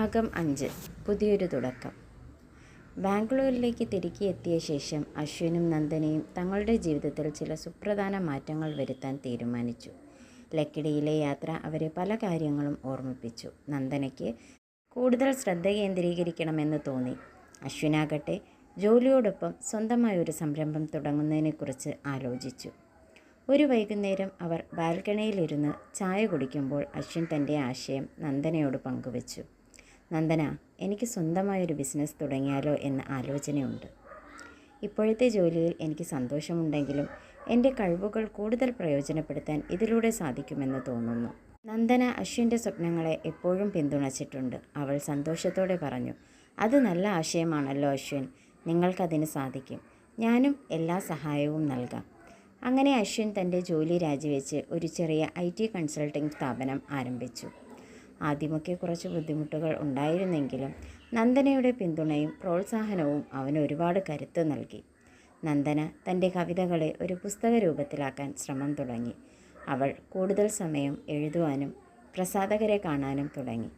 ഭാഗം 5 പുതിയൊരു തുടക്കം. ബാംഗ്ലൂരിലേക്ക് തിരികെ എത്തിയ ശേഷം അശ്വിനും നന്ദനയും തങ്ങളുടെ ജീവിതത്തിൽ ചില സുപ്രധാന മാറ്റങ്ങൾ വരുത്താൻ തീരുമാനിച്ചു. ലക്കിടിയിലെ യാത്ര അവരെ പല കാര്യങ്ങളും ഓർമ്മിപ്പിച്ചു. നന്ദനയ്ക്ക് കൂടുതൽ ശ്രദ്ധ കേന്ദ്രീകരിക്കണമെന്ന് തോന്നി. അശ്വിനാകട്ടെ ജോലിയോടൊപ്പം സ്വന്തമായൊരു സംരംഭം തുടങ്ങുന്നതിനെക്കുറിച്ച് ആലോചിച്ചു. ഒരു വൈകുന്നേരം അവർ ബാൽക്കണിയിലിരുന്ന് ചായ കുടിക്കുമ്പോൾ അശ്വിൻ തൻ്റെ ആശയം നന്ദനയോട് പങ്കുവച്ചു. നന്ദന, എനിക്ക് സ്വന്തമായൊരു ബിസിനസ് തുടങ്ങിയാലോ എന്ന ആലോചനയുണ്ട്. ഇപ്പോഴത്തെ ജോലിയിൽ എനിക്ക് സന്തോഷമുണ്ടെങ്കിലും എൻ്റെ കഴിവുകൾ കൂടുതൽ പ്രയോജനപ്പെടുത്താൻ ഇതിലൂടെ സാധിക്കുമെന്ന് തോന്നുന്നു. നന്ദന അശ്വിൻ്റെ സ്വപ്നങ്ങളെ എപ്പോഴും പിന്തുണച്ചിട്ടുണ്ട്. അവൾ സന്തോഷത്തോടെ പറഞ്ഞു. അത് നല്ല ആശയമാണല്ലോ അശ്വിൻ, നിങ്ങൾക്കതിന് സാധിക്കും. ഞാനും എല്ലാ സഹായവും നൽകാം. അങ്ങനെ അശ്വിൻ തൻ്റെ ജോലി രാജിവെച്ച് ഒരു ചെറിയ IT കൺസൾട്ടിംഗ് സ്ഥാപനം ആരംഭിച്ചു. ആദ്യമൊക്കെ കുറച്ച് ബുദ്ധിമുട്ടുകൾ ഉണ്ടായിരുന്നെങ്കിലും നന്ദനയുടെ പിന്തുണയും പ്രോത്സാഹനവും അവന് ഒരുപാട് കരുത്ത് നൽകി. നന്ദന തൻ്റെ കവിതകളെ ഒരു പുസ്തക രൂപത്തിലാക്കാൻ ശ്രമം തുടങ്ങി. അവൾ കൂടുതൽ സമയം എഴുതുവാനും പ്രസാധകരെ കാണാനും തുടങ്ങി.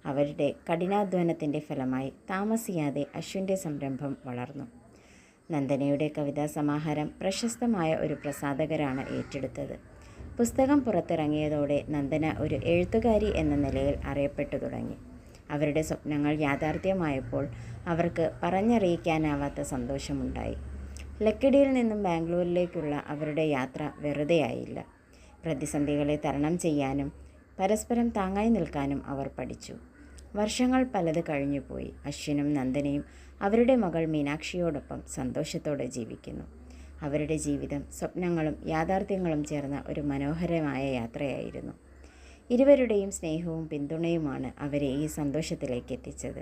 അവരുടെ കഠിനാധ്വാനത്തിൻ്റെ ഫലമായി താമസിയാതെ അശ്വിൻ്റെ സംരംഭം വളർന്നു. നന്ദനയുടെ കവിതാ സമാഹാരം പ്രശസ്തമായ ഒരു പ്രസാധകരാണ് ഏറ്റെടുത്തത്. പുസ്തകം പുറത്തിറങ്ങിയതോടെ നന്ദന ഒരു എഴുത്തുകാരി എന്ന നിലയിൽ അറിയപ്പെട്ടു തുടങ്ങി. അവരുടെ സ്വപ്നങ്ങൾ യാഥാർത്ഥ്യമായപ്പോൾ അവർക്ക് പറഞ്ഞറിയിക്കാനാവാത്ത സന്തോഷമുണ്ടായി. ലക്കിടിയിൽ നിന്നും ബാംഗ്ലൂരിലേക്കുള്ള അവരുടെ യാത്ര വെറുതെയായില്ല. പ്രതിസന്ധികളെ തരണം ചെയ്യാനും പരസ്പരം താങ്ങായി നിൽക്കാനും അവർ പഠിച്ചു. വർഷങ്ങൾ പലത് കഴിഞ്ഞുപോയി. അശ്വിനും നന്ദനയും അവരുടെ മകൾ മീനാക്ഷിയോടൊപ്പം സന്തോഷത്തോടെ ജീവിക്കുന്നു. അവരുടെ ജീവിതം സ്വപ്നങ്ങളും യാഥാർത്ഥ്യങ്ങളും ചേർന്ന ഒരു മനോഹരമായ യാത്രയായിരുന്നു. ഇരുവരുടെയും സ്നേഹവും പിന്തുണയുമാണ് അവരെ ഈ സന്തോഷത്തിലേക്ക് എത്തിച്ചത്.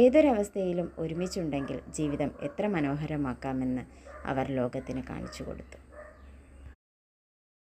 ഏതൊരവസ്ഥയിലും ഒരുമിച്ചുണ്ടെങ്കിൽ ജീവിതം എത്ര മനോഹരമാക്കാമെന്ന് അവർ ലോകത്തിന് കാണിച്ചു കൊടുത്തു.